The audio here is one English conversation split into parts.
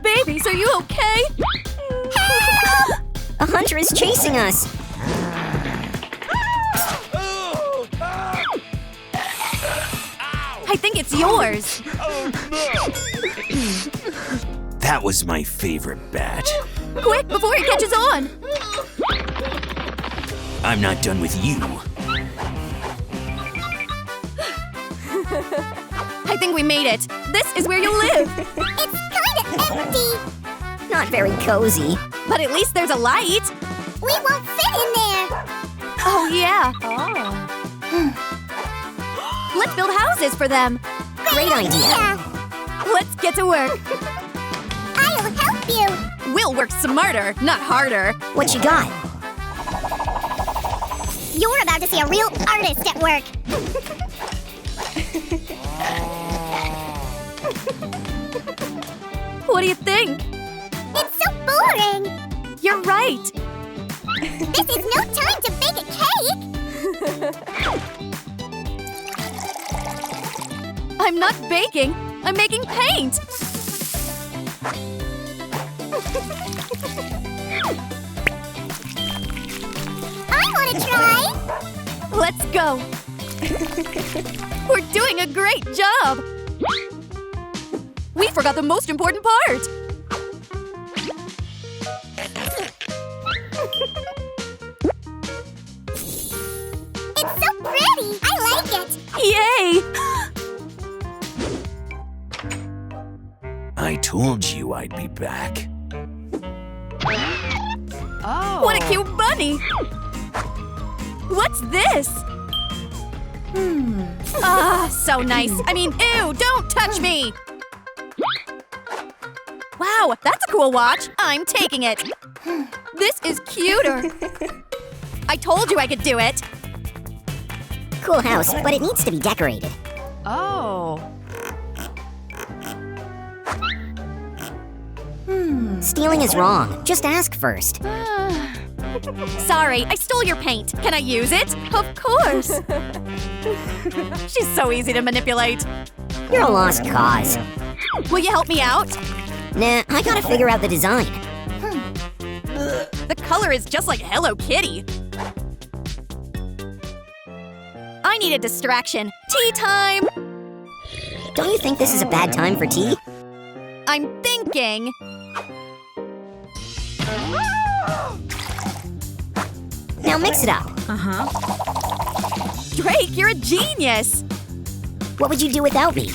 Babies, are you okay? A hunter is chasing us. I think it's yours. That was my favorite bat. Quick, before he catches on. I'm not done with you. I think we made it. This is where you'll live. It's kinda empty. Not very cozy. But at least there's a light. We won't fit in there. Oh, yeah. Let's build houses for them. Great idea. Yeah, Let's get to work. I'll help you. We'll work smarter, not harder. What you got? You're about to see a real artist at work. What do you think? It's so boring. You're right. This is no time to bake a cake. I'm not baking. I'm making paint. I want to try. Let's go. We're doing a great job. We forgot the most important part. It's so pretty. I like it. Yay! I told you I'd be back. Oh. What a cute bunny. What's this? Ah, so nice. I mean, ew, don't touch me. Wow, that's a cool watch. I'm taking it. This is cuter. I told you I could do it. Cool house, but it needs to be decorated. Oh. Stealing is wrong. Just ask first. Sorry, I stole your paint. Can I use it? Of course. She's so easy to manipulate. You're a lost cause. Will you help me out? Nah, I gotta figure out the design. The color is just like Hello Kitty. I need a distraction. Tea time! Don't you think this is a bad time for tea? I'm thinking. Now mix it up. Drake, you're a genius! What would you do without me?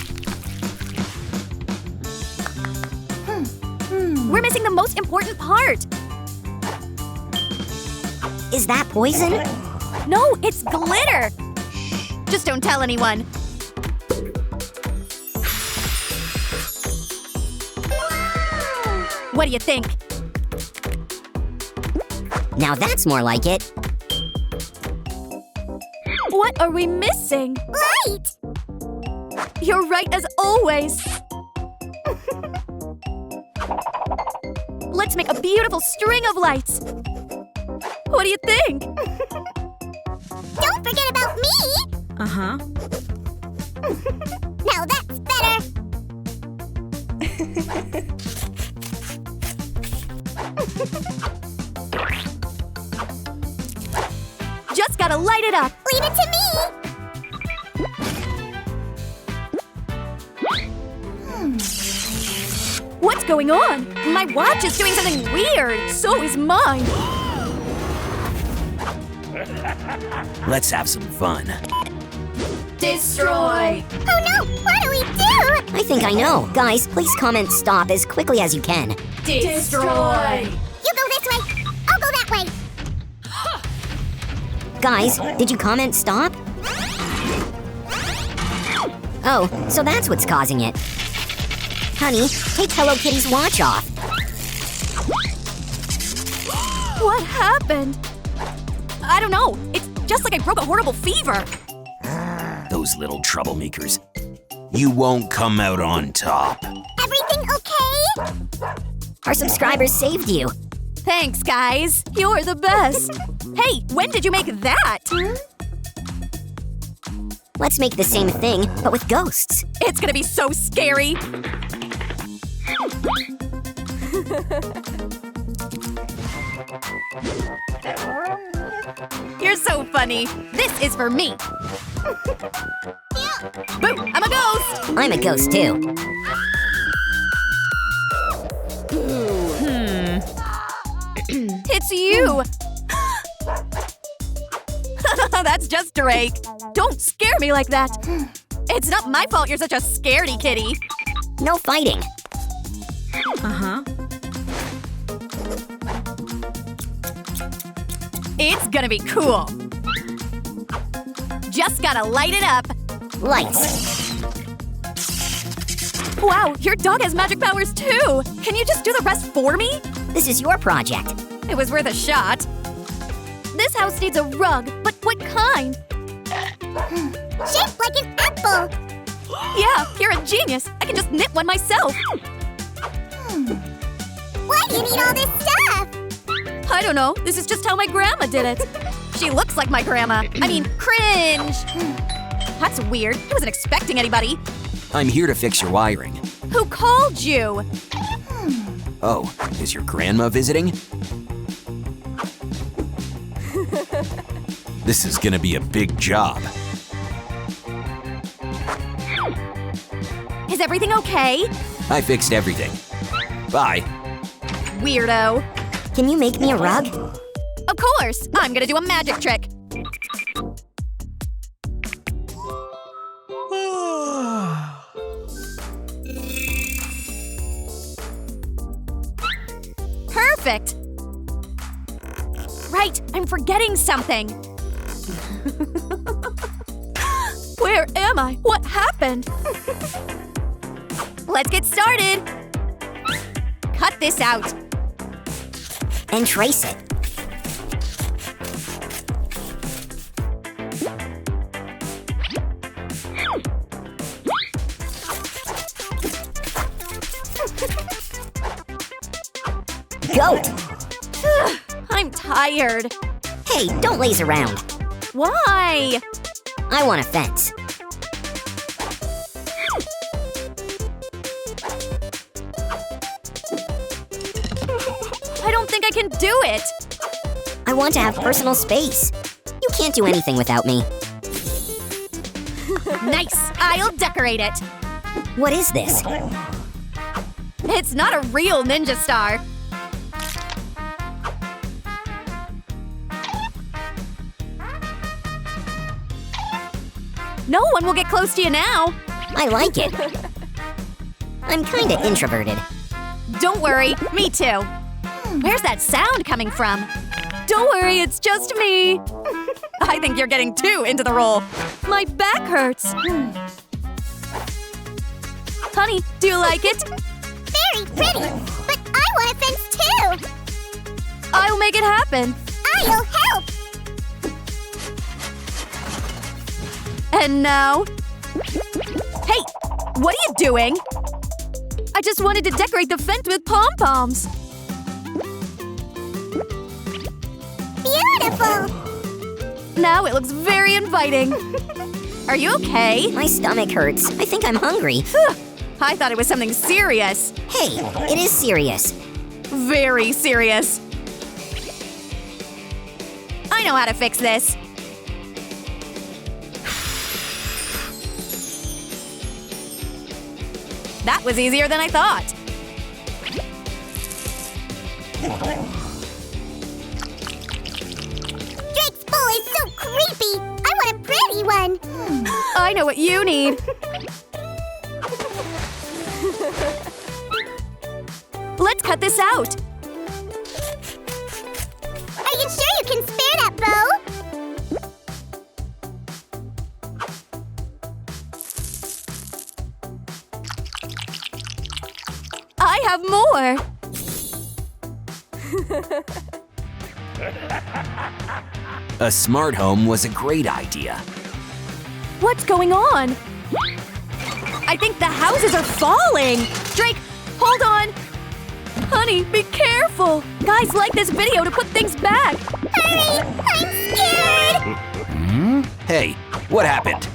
We're missing the most important part. Is that poison? No, it's glitter! Just don't tell anyone. What do you think? Now that's more like it. What are we missing? Right. You're right as always. Let's make a beautiful string of lights. What do you think? Don't forget about me. Now that's better. Just gotta light it up. Leave it to me. What's going on? My watch is doing something weird. So is mine. Let's have some fun. Destroy. Oh no, what do we do? I think I know. Guys, please comment stop as quickly as you can. Destroy. You go this way. I'll go that way. Guys, did you comment stop? Oh, so that's what's causing it. Honey, take Hello Kitty's watch off. What happened? I don't know. It's just like I broke a horrible fever. Those little troublemakers. You won't come out on top. Everything okay? Our subscribers saved you. Thanks, guys. You're the best. Hey, when did you make that? Let's make the same thing, but with ghosts. It's gonna be so scary. You're so funny. This is for me. Boo! I'm a ghost! I'm a ghost too. It's you! That's just Drake. Don't scare me like that. It's not my fault you're such a scaredy kitty. No fighting. It's gonna be cool. Just gotta light it up. Lights. Wow, your dog has magic powers too. Can you just do the rest for me? This is your project. It was worth a shot. This house needs a rug, but what kind? Shaped like an apple. Yeah, you're a genius. I can just knit one myself. Why do you need all this stuff? I don't know. This is just how my grandma did it. She looks like my grandma. I mean, cringe. That's weird. I wasn't expecting anybody. I'm here to fix your wiring. Who called you? Oh, is your grandma visiting? This is gonna be a big job. Is everything okay? I fixed everything. Bye. Weirdo. Can you make me a rug? Of course. I'm gonna do a magic trick. Perfect. Right, I'm forgetting something. Where am I? What happened? Let's get started. Cut this out. And trace it. Goat! I'm tired. Hey, don't laze around. Why? I want a fence. I don't think I can do it. I want to have personal space. You can't do anything without me. Nice. I'll decorate it. What is this? It's not a real ninja star. No one will get close to you now. I like it. I'm kinda introverted. Don't worry, me too. Where's that sound coming from? Don't worry, it's just me. I think you're getting too into the role. My back hurts. Honey, do you like it? Very pretty. But I want a fence too. I'll make it happen. I'll help. And now… Hey, what are you doing? I just wanted to decorate the fence with pom-poms. Beautiful. Now it looks very inviting. Are you okay? My stomach hurts. I think I'm hungry. I thought it was something serious. Hey, it is serious. Very serious. I know how to fix this. That was easier than I thought. Drake's bowl is so creepy. I want a pretty one. I know what you need. Let's cut this out. Are you sure you can spare that bow? I have more. A smart home was a great idea. What's going on? I think the houses are falling. Drake, hold on. Honey, be careful. Guys like this video to put things back. Hurry! I'm scared! Hey, what happened?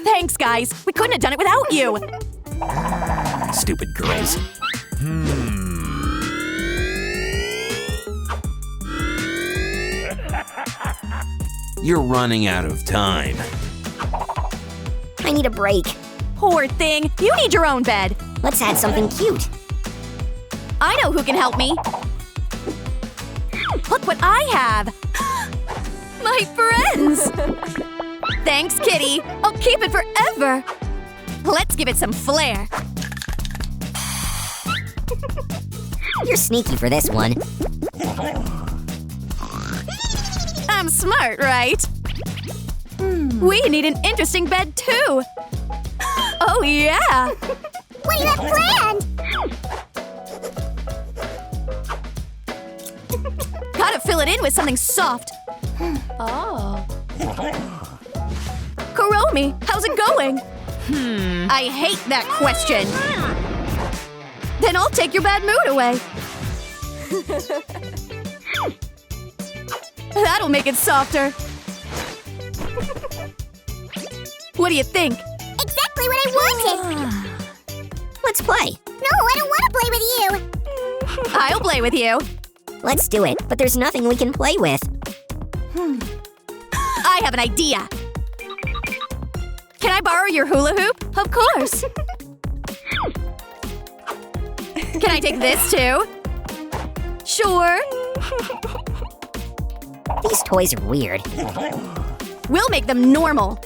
Thanks, guys. We couldn't have done it without you. Stupid girls. You're running out of time. I need a break. Poor thing. You need your own bed. Let's add something cute. I know who can help me. Look what I have. My friends. Thanks, Kitty. I'll keep it forever. Let's give it some flair. You're sneaky for this one. I'm smart, right? We need an interesting bed, too. Oh, yeah. What do you have planned? Gotta fill it in with something soft. Oh. Kuromi, how's it going? I hate that question. Then I'll take your bad mood away. That'll make it softer. What do you think? Exactly what I wanted! Let's play. No, I don't want to play with you! I'll play with you. Let's do it, but there's nothing we can play with. I have an idea. Can I borrow your hula hoop? Of course. Can I take this too? Sure. These toys are weird. We'll make them normal.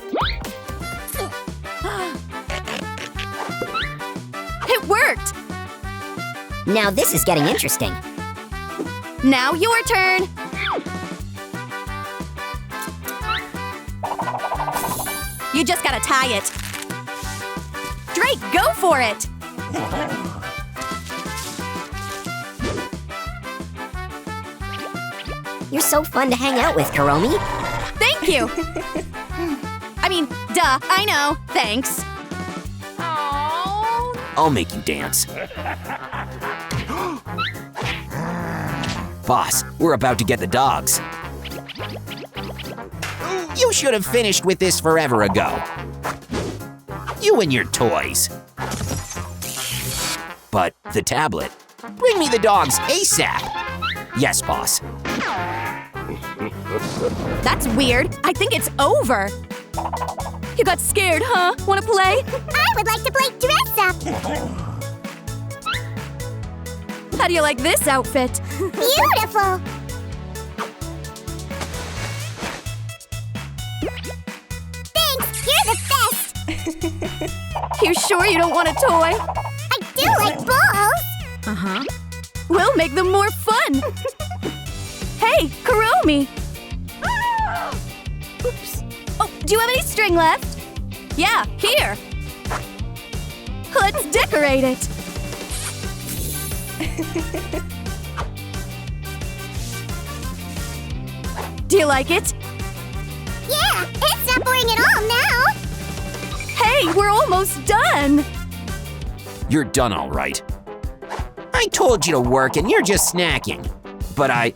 It worked! Now this is getting interesting. Now your turn. You just gotta tie it. Drake, go for it! You're so fun to hang out with, Kuromi. Thank you! I mean, duh, I know. Thanks. I'll make you dance. Boss, we're about to get the dogs. You should have finished with this forever ago. You and your toys. But the tablet. Bring me the dogs ASAP. Yes, boss. That's weird. I think it's over. You got scared, huh? Wanna play? I would like to play dress up! How do you like this outfit? Beautiful! Thanks, you're the best! You sure you don't want a toy? I do like balls! Uh-huh. We'll make them more fun! Hey, Kuromi! Oops. Oh, do you have any string left? Yeah, here! Let's decorate it! Do you like it? Yeah, it's not boring at all now! Hey, we're almost done! You're done all right. I told you to work and you're just snacking. But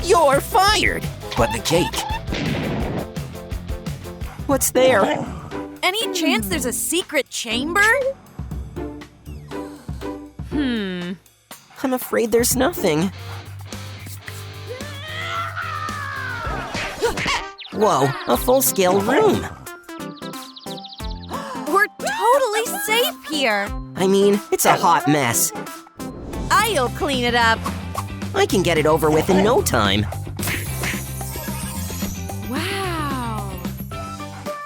you're fired. But the cake. What's there? Any chance there's a secret chamber? I'm afraid there's nothing. Whoa, a full-scale room. We're totally safe here! I mean, it's a hot mess. I'll clean it up. I can get it over with in no time. Wow.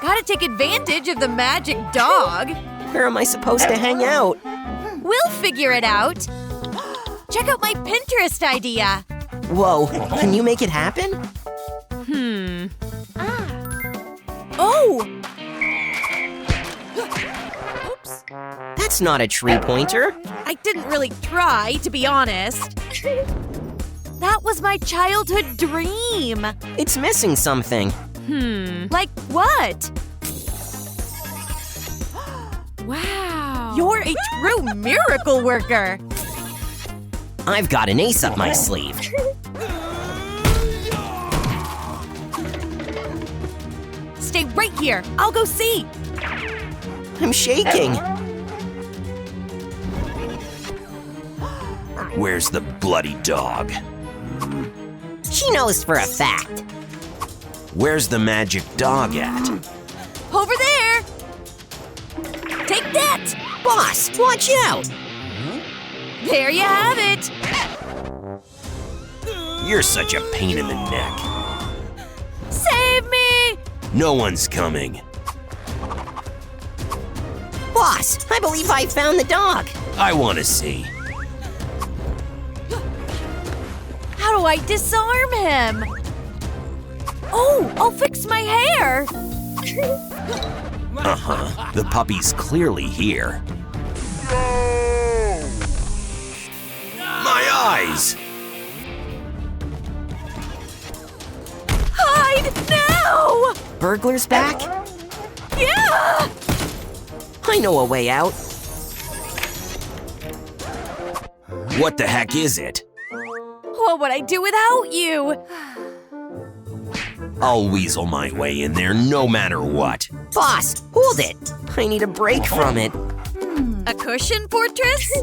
Gotta take advantage of the magic dog. Where am I supposed to hang out? We'll figure it out. Check out my Pinterest idea. Whoa, can you make it happen? Oh! Oops. That's not a tree pointer. I didn't really try, to be honest. That was my childhood dream. It's missing something. Like what? Wow. You're a true miracle worker. I've got an ace up my sleeve. Stay right here. I'll go see. I'm shaking. Where's the bloody dog? She knows for a fact. Where's the magic dog at? Over there! Take that! Boss, watch out! There you have it! You're such a pain in the neck. Save me! No one's coming. Boss, I believe I found the dog. I want to see. How do I disarm him? Oh, I'll fix my hair! Uh-huh. The puppy's clearly here. My eyes! Hide now! Burglars back? Yeah! I know a way out. What the heck is it? What would I do without you? I'll weasel my way in there no matter what. Boss, hold it. I need a break from it. A cushion fortress?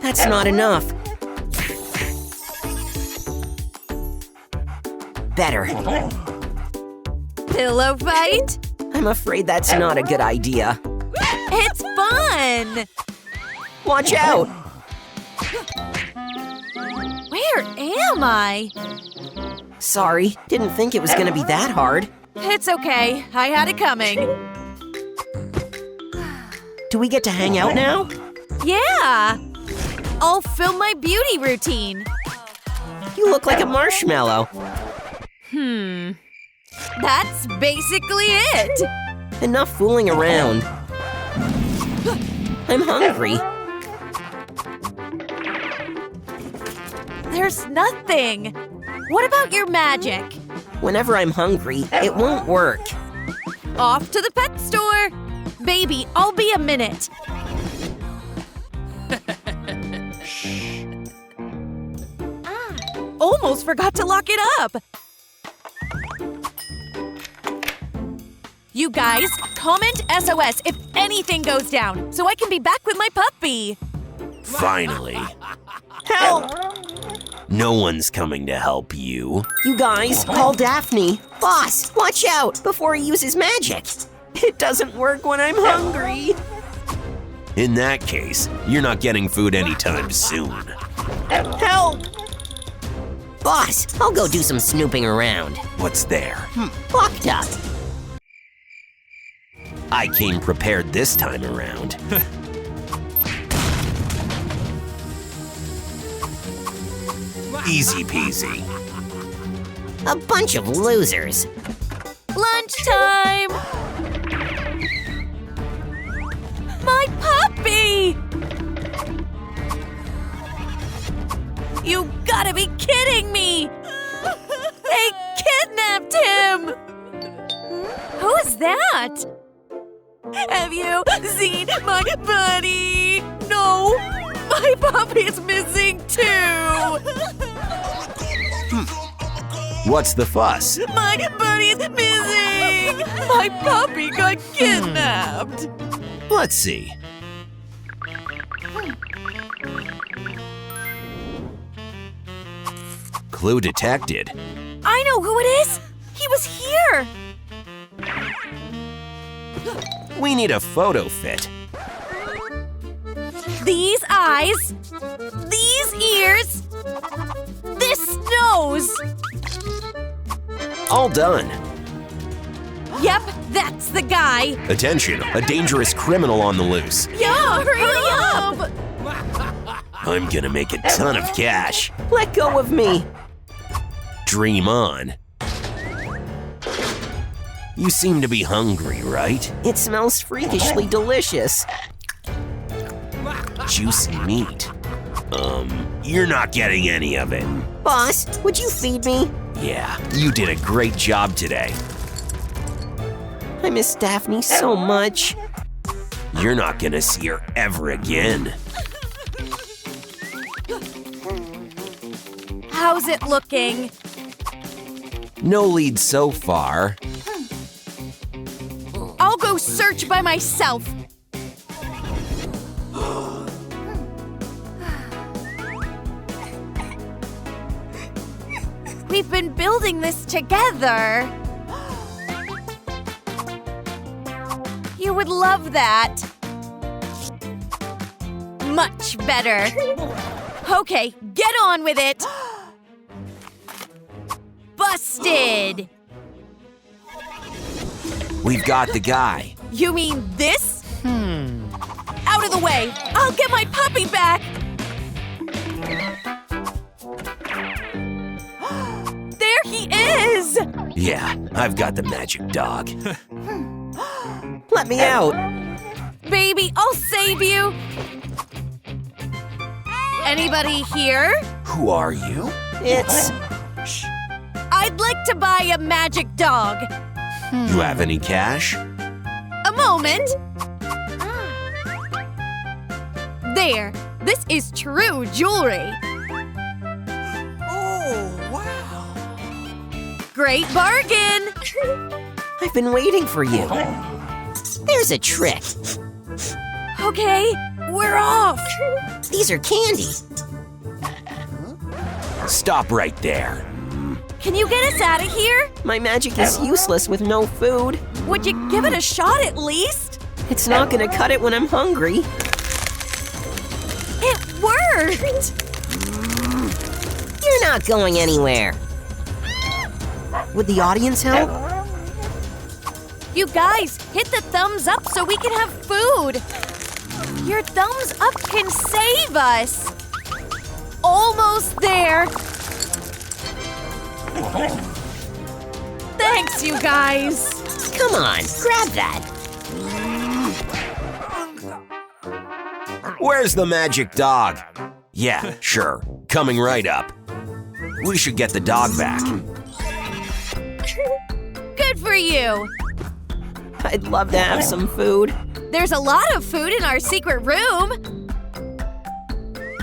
That's not enough. Better. Pillow fight? I'm afraid that's not a good idea. It's fun! Watch out! Where am I? Sorry, didn't think it was gonna be that hard. It's okay, I had it coming. Do we get to hang out now? Yeah! I'll film my beauty routine. You look like a marshmallow. That's basically it! Enough fooling around. I'm hungry. There's nothing. What about your magic? Whenever I'm hungry, it won't work. Off to the pet store! Baby, I'll be a minute. Almost forgot to lock it up. You guys, comment SOS if anything goes down, so I can be back with my puppy. Finally. Help! No one's coming to help you. You guys, call Daphne. Boss, watch out before he uses magic. It doesn't work when I'm hungry. In that case, you're not getting food anytime soon. Help! Boss, I'll go do some snooping around. What's there? Locked up. I came prepared this time around. Easy peasy. A bunch of losers. Lunchtime! My puppy! You gotta be kidding me! They kidnapped him! Who is that? Have you seen my buddy? No! My puppy's missing too! What's the fuss? My buddy's missing! My puppy got kidnapped! Let's see. Clue detected. I know who it is! He was here! We need a photo fit. These eyes, these ears, this nose! All done. Yep, that's the guy! Attention, a dangerous criminal on the loose. Yeah, hurry up! I'm gonna make a ton of cash. Let go of me. Dream on. You seem to be hungry, right? It smells freakishly delicious. Juicy meat. You're not getting any of it. Boss, would you feed me? Yeah, you did a great job today. I miss Daphne so much. You're not gonna see her ever again. How's it looking? No lead so far. I'll go search by myself. We've been building this together. You would love that. Much better. Okay, get on with it. Busted. We've got the guy. You mean this? Out of the way. I'll get my puppy back. There he is. Yeah, I've got the magic dog. Let me out. Baby, I'll save you. Anybody here? Who are you? It's... I'd like to buy a magic dog. You have any cash? A moment. There. This is true jewelry. Oh, wow. Great bargain. I've been waiting for you. There's a trick. Okay, we're off. These are candy. Stop right there. Can you get us out of here? My magic is useless with no food. Would you give it a shot at least? It's not gonna cut it when I'm hungry. It worked. You're not going anywhere. Would the audience help? You guys, hit the thumbs up so we can have food. Your thumbs up can save us. Almost there. Thanks, you guys. Come on, grab that. Where's the magic dog? Yeah, sure. Coming right up. We should get the dog back. Good for you. I'd love to have some food. There's a lot of food in our secret room.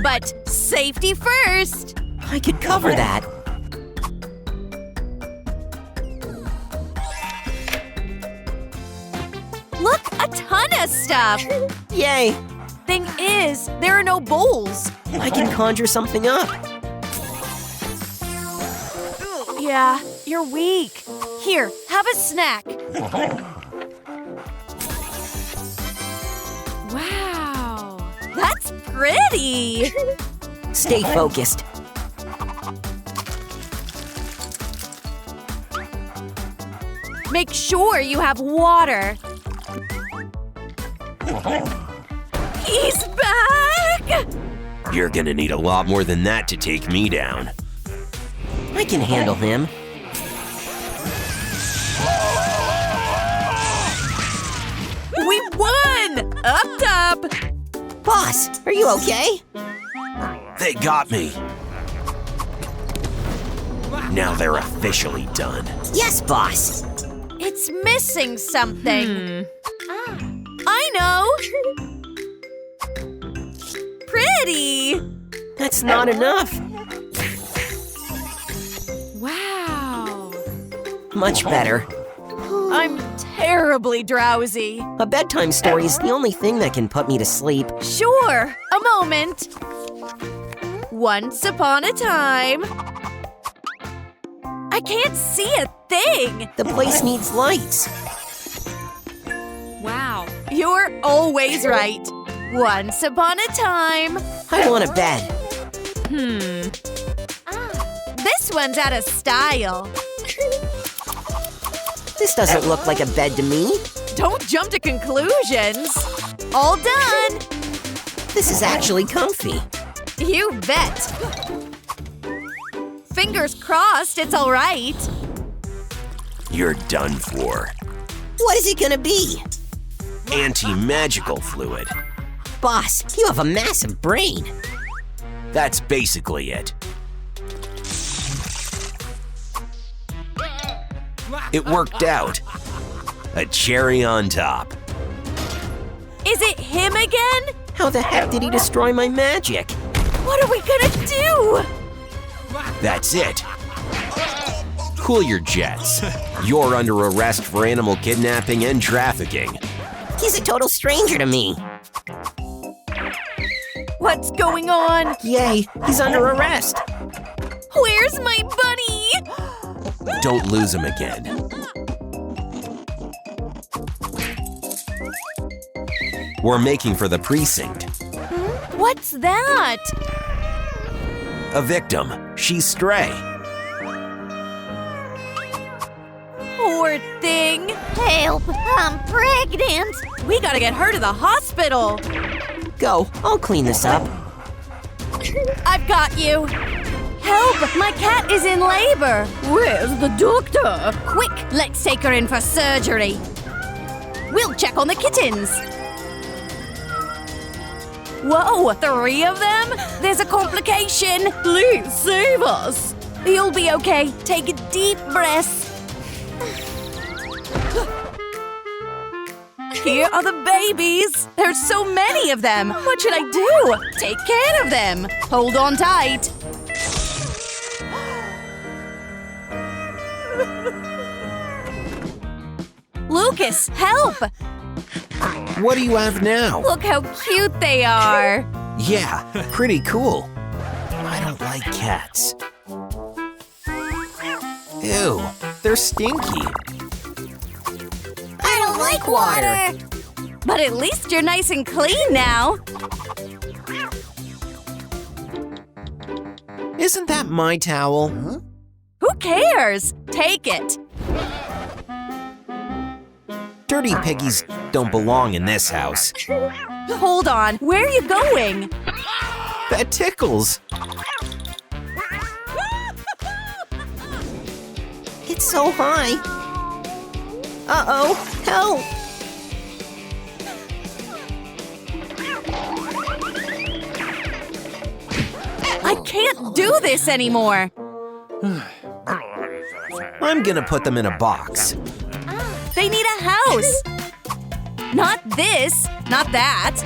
But safety first. I could cover that. Look, a ton of stuff. Yay, Thing is, there are no bowls. I can conjure something up. Yeah, you're weak. Here, have a snack. Wow, that's pretty. Stay focused. Make sure you have water. He's back! You're gonna need a lot more than that to take me down. I can handle him. We won! Up top! Boss, are you okay? They got me. Now they're officially done. Yes, boss. It's missing something. I know! Pretty! That's not enough. Wow. Much better. I'm terribly drowsy. A bedtime story is the only thing that can put me to sleep. Sure, a moment. Once upon a time. I can't see a thing. The place needs lights. Wow. You're always right. Once upon a time. I want a bed. This one's out of style. This doesn't look like a bed to me. Don't jump to conclusions. All done. This is actually comfy. You bet. Fingers crossed it's all right. You're done for. What is it gonna be? Anti-magical fluid. Boss, you have a massive brain. That's basically it. It worked out. A cherry on top. Is it him again? How the heck did he destroy my magic? What are we gonna do? That's it. Cool your jets. You're under arrest for animal kidnapping and trafficking. He's a total stranger to me. What's going on? Yay, he's under arrest. Where's my bunny? Don't lose him again. We're making for the precinct. What's that? A victim. She's stray. Poor thing. Help! I'm pregnant! We gotta get her to the hospital. Go, I'll clean this up. I've got you. Help! My cat is in labor. Where's the doctor? Quick, let's take her in for surgery. We'll check on the kittens. Whoa, 3 of them? There's a complication. Please save us. You'll be okay. Take a deep breath. Here are the babies. There's so many of them. What should I do? Take care of them. Hold on tight. Lucas, help! What do you have now? Look how cute they are. Yeah, pretty cool. I don't like cats. Ew, they're stinky. I don't like water! But at least you're nice and clean now. Isn't that my towel? Who cares? Take it. Dirty piggies don't belong in this house. Hold on. Where are you going? That tickles. It's so high. Uh-oh, help! I can't do this anymore. I'm gonna put them in a box. They need a house. Not this. Not that.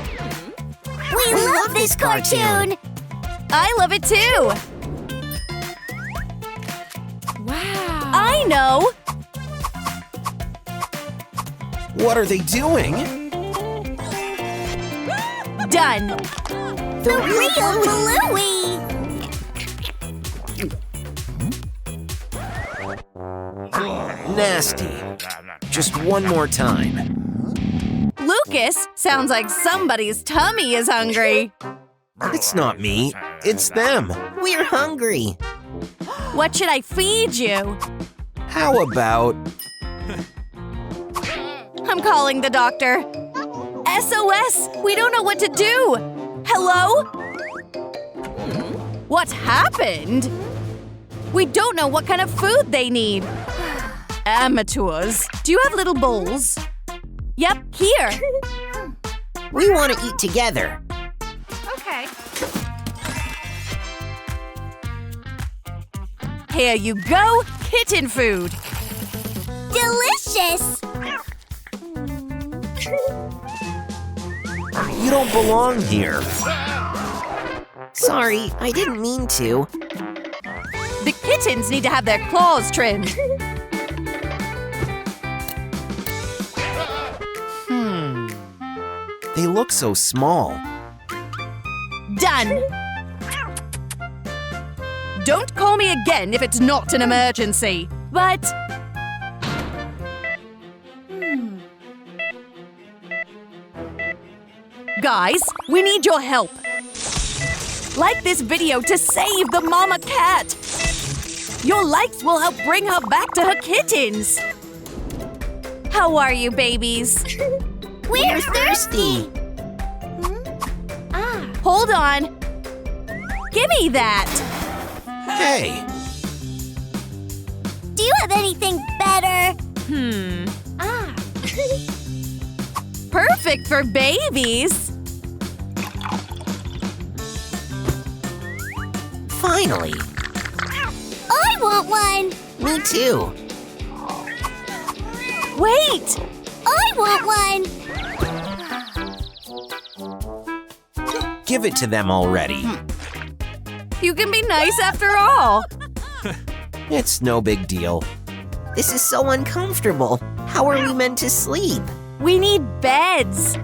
We love this cartoon! I love it too. Wow. I know. What are they doing? Done. The real Bluey! Nasty. Just one more time. Lucas, sounds like somebody's tummy is hungry. It's not me, it's them. We're hungry. What should I feed you? How about... I'm calling the doctor. SOS! We don't know what to do. Hello? What happened? We don't know what kind of food they need. Amateurs. Do you have little bowls? Yep, here. We want to eat together. Okay. Here you go, kitten food. Delicious! You don't belong here. Sorry, I didn't mean to. The kittens need to have their claws trimmed. They look so small. Done. Don't call me again if it's not an emergency. But... Guys, we need your help. Like this video to save the mama cat. Your likes will help bring her back to her kittens. How are you, babies? We're thirsty! Hold on. Give me that. Hey, Do you have anything better? Perfect for babies. Finally. I want one! Me too. Wait. I want one! give it to them already. You can be nice after all. It's no big deal. This is so uncomfortable. How are we meant to sleep? We need beds.